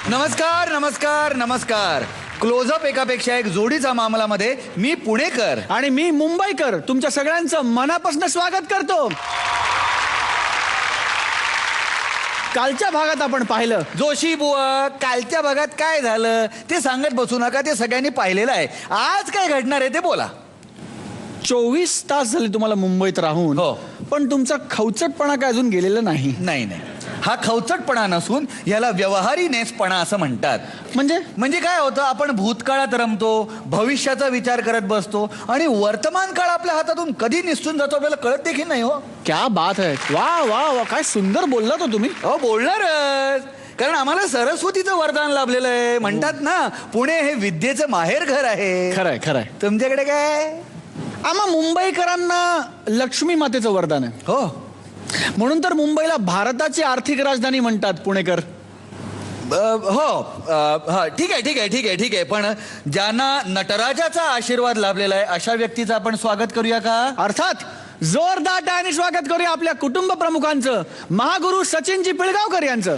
नमस्कार नमस्कार नमस्कार. क्लोजअप एकापेक्षा एक जोडीचा मामलामध्ये मी पुणेकर आणि मी मुंबईकर तुमच्या सगळ्यांचं मनापासून स्वागत करतो. कालच्या भागात आपण पाहिलं जोशी बुवा, कालच्या भागात काय झालं ते सांगत बसू नका, ते सगळ्यांनी पाहिलेलं आहे. आज काय घडणार आहे ते बोला. 24 तास झाले तुम्हाला मुंबईत राहून, हो. पण तुमचा खवचटपणा काय अजून गेलेला नाही. नाही नाही, हा खवचटपणा नसून याला व्यवहारीनेसपणा असं म्हणतात. म्हणजे काय होतं, आपण भूतकाळात रमतो, भविष्याचा विचार करत बसतो आणि वर्तमान काळ आपल्या हातातून कधी निसटून जातो आपल्याला कळत देखील नाही. हो, क्या बात है. वा वा वा, काय सुंदर बोलला तो तुम्ही. हो बोलणारच, कारण आम्हाला सरस्वतीचं वरदान लाभलेलं आहे. म्हणतात ना, पुणे हे विद्येचं माहेर घर आहे. खरंय खरंय. तुमच्याकडे काय? आम्हा मुंबईकरांना लक्ष्मी मातेचं वरदान आहे. हो, म्हणून तर मुंबईला भारताची आर्थिक राजधानी म्हणतात पुणेकर. हो, हा ठीक आहे ठीक आहे ठीक आहे ठीक आहे. पण ज्यांना नटराजाचा आशीर्वाद लाभलेला आहे अशा व्यक्तीचं आपण स्वागत करूया का? अर्थात जोरदार टाळ्यांनी स्वागत करूया आपल्या कुटुंब प्रमुखांचं, महागुरु सचिनजी पिळगावकर यांचं.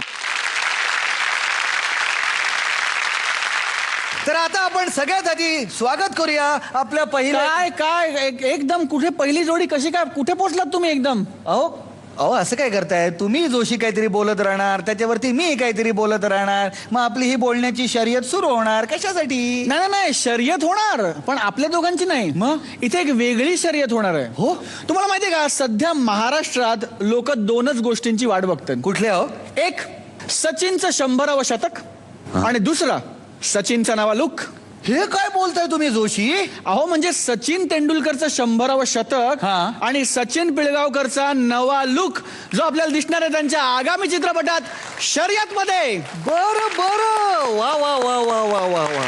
तर आता आपण सगळ्यात आधी स्वागत करूया आपल्या पहिल्या. काय काय एकदम कुठे पहिली जोडी कशी काय, कुठे पोहोचलात तुम्ही एकदम? अहो असं काय करताय तुम्ही? जोशी काहीतरी बोलत राहणार, त्याच्यावरती मी काहीतरी बोलत राहणार, मग आपली ही बोलण्याची शर्यत सुरू होणार. कशासाठी? नाही नाही, शर्यत होणार, पण आपल्या दोघांची नाही. मग इथे एक वेगळी शर्यत होणार आहे. हो, तुम्हाला माहितीये का, सध्या महाराष्ट्रात लोक दोनच गोष्टींची वाट बघतात. कुठल्या? हो, एक सचिनचं 100वे शतक आणि दुसरा सचिनचा नवा लुक. हे काय बोलताय तुम्ही जोशी? अहो म्हणजे सचिन तेंडुलकरचं 100वे शतक आणि सचिन पिळगावकरचा नवा लुक जो आपल्याला दिसणार आहे त्यांच्या आगामी चित्रपटात शर्यत मध्ये. बरं बरं, वा वा वा वा वा वा वा.